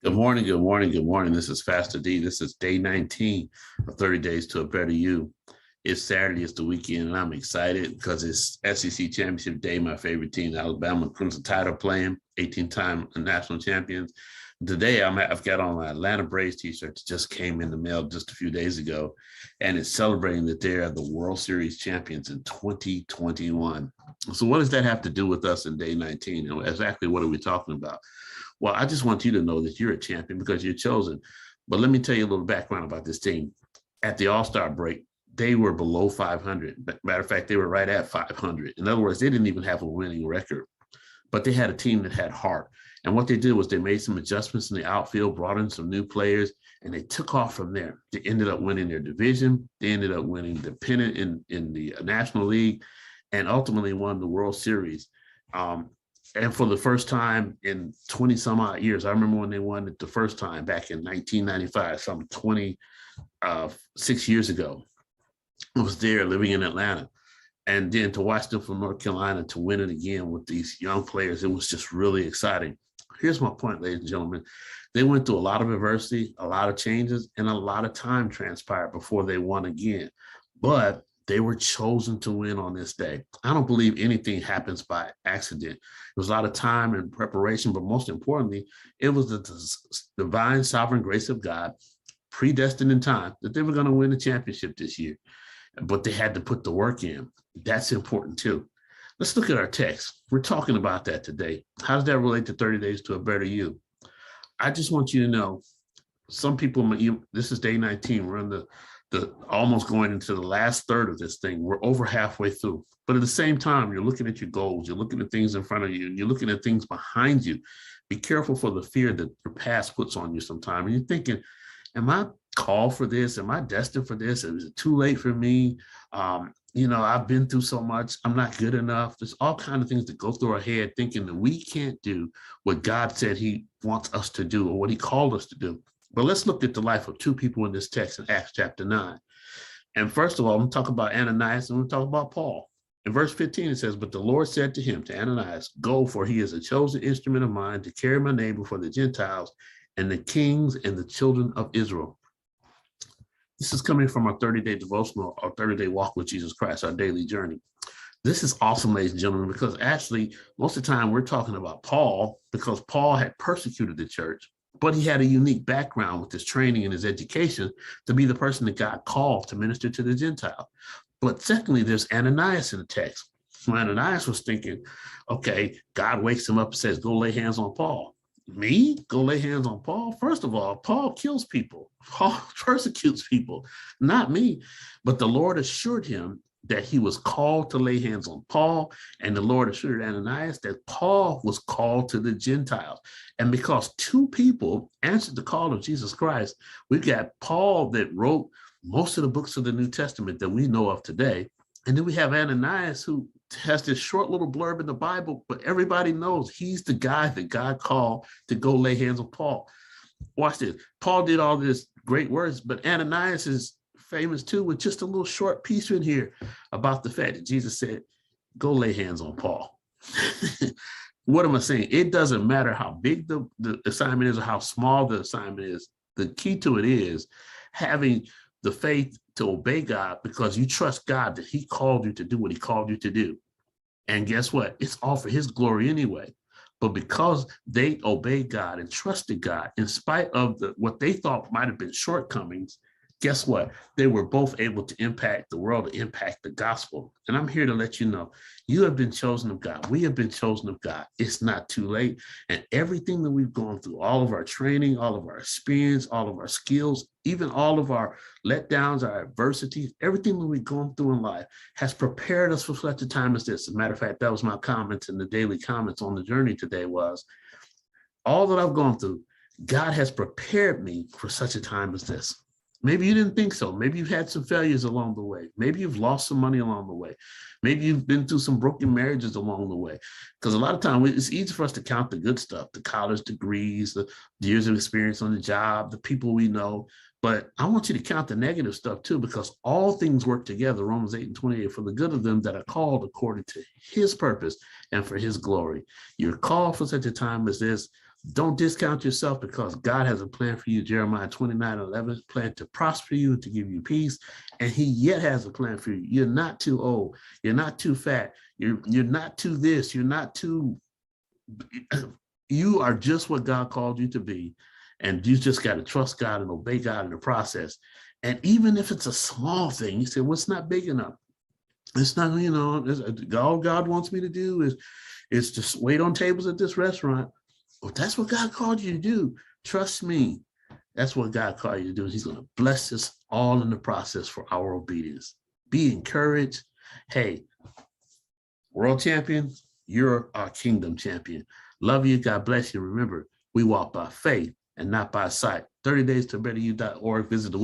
Good morning, good morning, good morning. This is Pastor D. This is day 19 of 30 Days to a Better You. It's Saturday, it's the weekend, and I'm excited because it's SEC Championship Day. My favorite team, the Alabama Crimson Tide, are playing, 18-time national champions. Today, I've got on my Atlanta Braves t-shirt that just came in the mail just a few days ago, and it's celebrating that they are the World Series champions in 2021. So what does that have to do with us in day 19? And exactly what are we talking about? Well, I just want you to know that you're a champion because you're chosen. But let me tell you a little background about this team. At the All-Star break, they were below 500. Matter of fact, they were right at 500. In other words, they didn't even have a winning record, but they had a team that had heart. And what they did was they made some adjustments in the outfield, brought in some new players, and they took off from there. They ended up winning their division. They ended up winning the pennant in the National League and ultimately won the World Series. And for the first time in 20 some odd years, I remember when they won it the first time back in 1995, some 26 years ago. I was there living in Atlanta. And then to watch them from North Carolina to win it again with these young players, it was just really exciting. Here's my point, ladies and gentlemen. They went through a lot of adversity, a lot of changes, and a lot of time transpired before they won again. But they were chosen to win on this day. I don't believe anything happens by accident. It was a lot of time and preparation, but most importantly, it was the divine sovereign grace of God, predestined in time, that they were going to win the championship this year. But they had to put the work in. That's important too. Let's look at our text. We're talking about that today. How does that relate to 30 Days to a Better You? I just want you to know, some people, this is day 19. We're in the almost going into the last third of this thing. We're over halfway through. But at the same time, you're looking at your goals, you're looking at things in front of you, and you're looking at things behind you. Be careful for the fear that your past puts on you sometimes. And you're thinking, am I called for this? Am I destined for this? Is it too late for me? I've been through so much. I'm not good enough. There's all kinds of things that go through our head thinking that we can't do what God said he wants us to do or what he called us to do. But let's look at the life of two people in this text in Acts chapter 9. And first of all, I'm going to talk about Ananias and we're going to talk about Paul. In verse 15, it says, "But the Lord said to him, to Ananias, go, for he is a chosen instrument of mine to carry my name before the Gentiles and the kings and the children of Israel." This is coming from our 30-day devotional, our 30-day walk with Jesus Christ, our daily journey. This is awesome, ladies and gentlemen, because actually, most of the time we're talking about Paul because Paul had persecuted the church, but he had a unique background with his training and his education to be the person that God called to minister to the Gentile. But secondly, there's Ananias in the text. So Ananias was thinking, okay, God wakes him up and says, go lay hands on Paul. Me? Go lay hands on Paul? First of all, Paul kills people. Paul persecutes people, not me. But the Lord assured him that he was called to lay hands on Paul, and the Lord assured Ananias that Paul was called to the Gentiles. And because two people answered the call of Jesus Christ, we've got Paul that wrote most of the books of the New Testament that we know of today. And then we have Ananias who has this short little blurb in the Bible, but everybody knows he's the guy that God called to go lay hands on Paul. Watch this. Paul did all this great words, but Ananias is famous too with just a little short piece in here about the fact that Jesus said, go lay hands on Paul. What am I saying? It doesn't matter how big the assignment is or how small the assignment is. The key to it is having the faith to obey God because you trust God that he called you to do what he called you to do. And guess what? It's all for his glory anyway. But because they obeyed God and trusted God, in spite of what they thought might have been shortcomings, guess what? They were both able to impact the world, to impact the gospel. And I'm here to let you know, you have been chosen of God. We have been chosen of God. It's not too late. And everything that we've gone through, all of our training, all of our experience, all of our skills, even all of our letdowns, our adversities, everything that we've gone through in life has prepared us for such a time as this. As a matter of fact, that was my comments in the daily comments on the journey today was, all that I've gone through, God has prepared me for such a time as this. Maybe you didn't think so. Maybe you've had some failures along the way. Maybe you've lost some money along the way. Maybe you've been through some broken marriages along the way. Because a lot of times it's easy for us to count the good stuff, the college degrees, the years of experience on the job, the people we know. But I want you to count the negative stuff too, because all things work together, Romans 8:28, for the good of them that are called according to his purpose and for his glory. You're called for such a time as this. Don't discount yourself because God has a plan for you. Jeremiah 29:11, plan to prosper you, to give you peace. And he yet has a plan for you. You're not too old. You're not too fat. You're not too this. You're not too, you are just what God called you to be. And you just got to trust God and obey God in the process. And even if it's a small thing, you say, well, it's not big enough. It's not, all God wants me to do is just wait on tables at this restaurant. Well, that's what God called you to do. Trust me. That's what God called you to do. He's going to bless us all in the process for our obedience. Be encouraged. Hey, world champion, you're our kingdom champion. Love you. God bless you. Remember, we walk by faith and not by sight. 30days to betteryou.org. Visit the website.